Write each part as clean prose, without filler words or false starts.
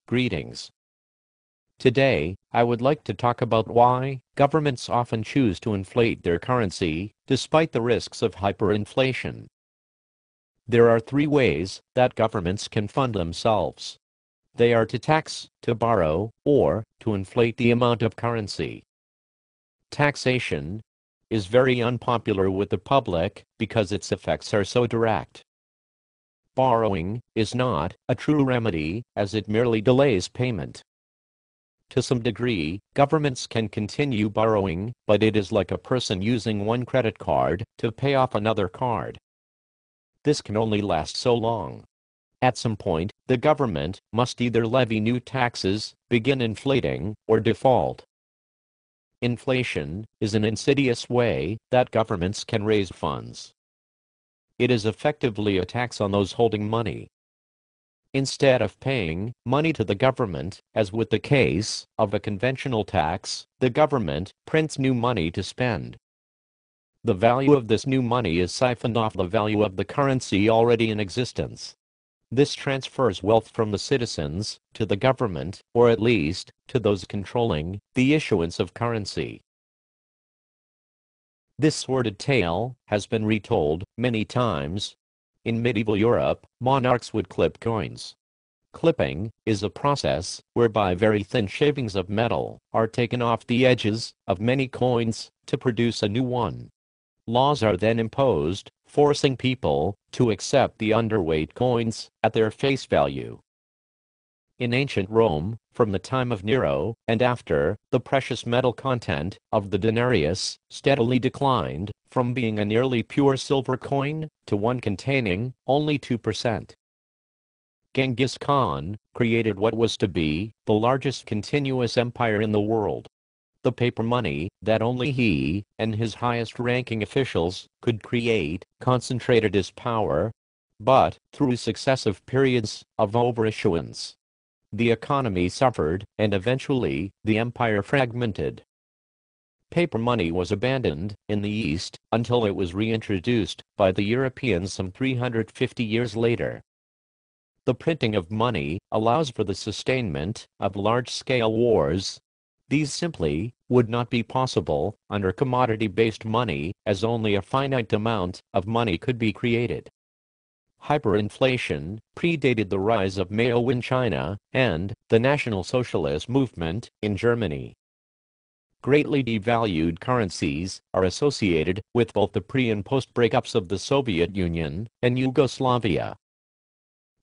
Greetings. Today, I would like to talk about why governments often choose to inflate their currency, despite the risks of hyperinflation. There are three ways that governments can fund themselves. They are to tax, to borrow, or to inflate the amount of currency. Taxation is very unpopular with the public because its effects are so direct. Borrowing is not a true remedy, as it merely delays payment. To some degree, governments can continue borrowing, but it is like a person using one credit card to pay off another card. This can only last so long. At some point, the government must either levy new taxes, begin inflating, or default. Inflation is an insidious way that governments can raise funds. It is effectively a tax on those holding money. Instead of paying money to the government, as with the case of a conventional tax, the government prints new money to spend. The value of this new money is siphoned off the value of the currency already in existence. This transfers wealth from the citizens to the government, or at least to those controlling the issuance of currency. This sordid tale has been retold many times. In medieval Europe, monarchs would clip coins. Clipping is a process whereby very thin shavings of metal are taken off the edges of many coins to produce a new one. Laws are then imposed, forcing people to accept the underweight coins at their face value. In ancient Rome, from the time of Nero and after, the precious metal content of the denarius steadily declined from being a nearly pure silver coin to one containing only 2%. Genghis Khan created what was to be the largest continuous empire in the world. The paper money that only he and his highest-ranking officials could create concentrated his power, but through successive periods of overissuance, the economy suffered, and eventually the empire fragmented. Paper money was abandoned in the East until it was reintroduced by the Europeans some 350 years later. The printing of money allows for the sustainment of large-scale wars. These simply would not be possible under commodity-based money, as only a finite amount of money could be created. Hyperinflation predated the rise of Mao in China and the National Socialist movement in Germany. Greatly devalued currencies are associated with both the pre- and post-breakups of the Soviet Union and Yugoslavia.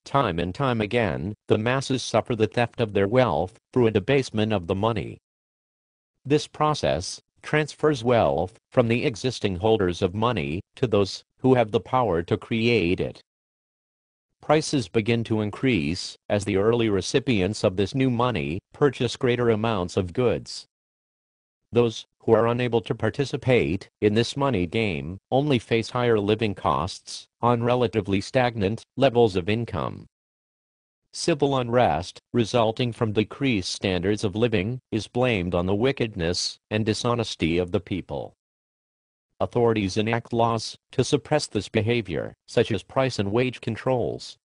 Time and time again, the masses suffer the theft of their wealth through a debasement of the money. This process transfers wealth from the existing holders of money to those who have the power to create it. Prices begin to increase as the early recipients of this new money purchase greater amounts of goods. Those who are unable to participate in this money game only face higher living costs on relatively stagnant levels of income. Civil unrest resulting from decreased standards of living is blamed on the wickedness and dishonesty of the people. Authorities enact laws to suppress this behavior, such as price and wage controls.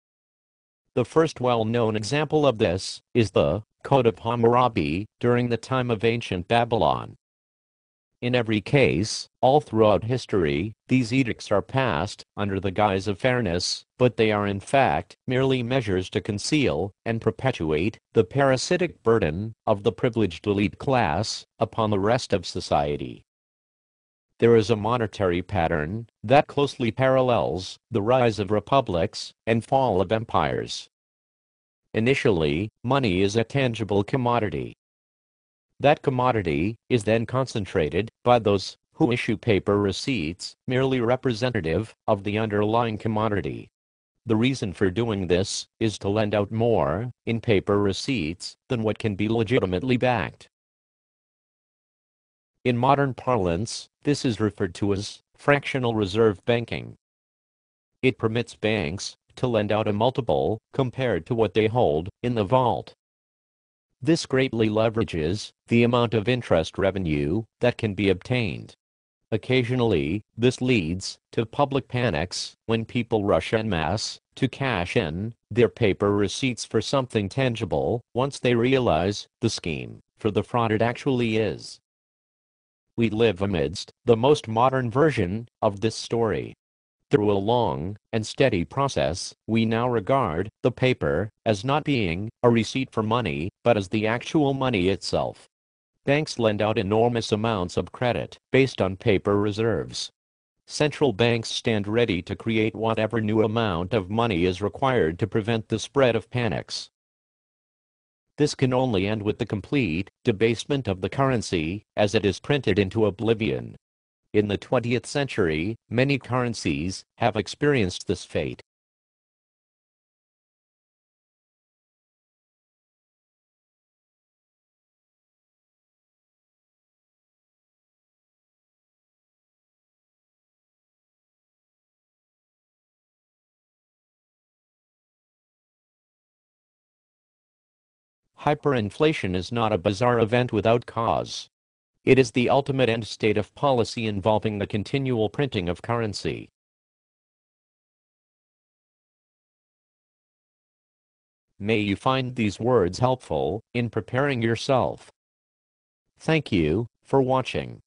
The first well-known example of this is the Code of Hammurabi during the time of ancient Babylon. In every case, all throughout history, these edicts are passed under the guise of fairness, but they are in fact merely measures to conceal and perpetuate the parasitic burden of the privileged elite class upon the rest of society. There is a monetary pattern that closely parallels the rise of republics and fall of empires. Initially, money is a tangible commodity. That commodity is then concentrated by those who issue paper receipts, merely representative of the underlying commodity. The reason for doing this is to lend out more in paper receipts than what can be legitimately backed. In modern parlance, this is referred to as fractional reserve banking. It permits banks to lend out a multiple compared to what they hold in the vault. This greatly leverages the amount of interest revenue that can be obtained. Occasionally, this leads to public panics when people rush en masse to cash in their paper receipts for something tangible once they realize the scheme for the fraud it actually is. We live amidst the most modern version of this story. Through a long and steady process, we now regard the paper as not being a receipt for money, but as the actual money itself. Banks lend out enormous amounts of credit based on paper reserves. Central banks stand ready to create whatever new amount of money is required to prevent the spread of panics. This can only end with the complete debasement of the currency as it is printed into oblivion. In the 20th century, many currencies have experienced this fate. Hyperinflation is not a bizarre event without cause. It is the ultimate end state of policy involving the continual printing of currency. May you find these words helpful in preparing yourself. Thank you for watching.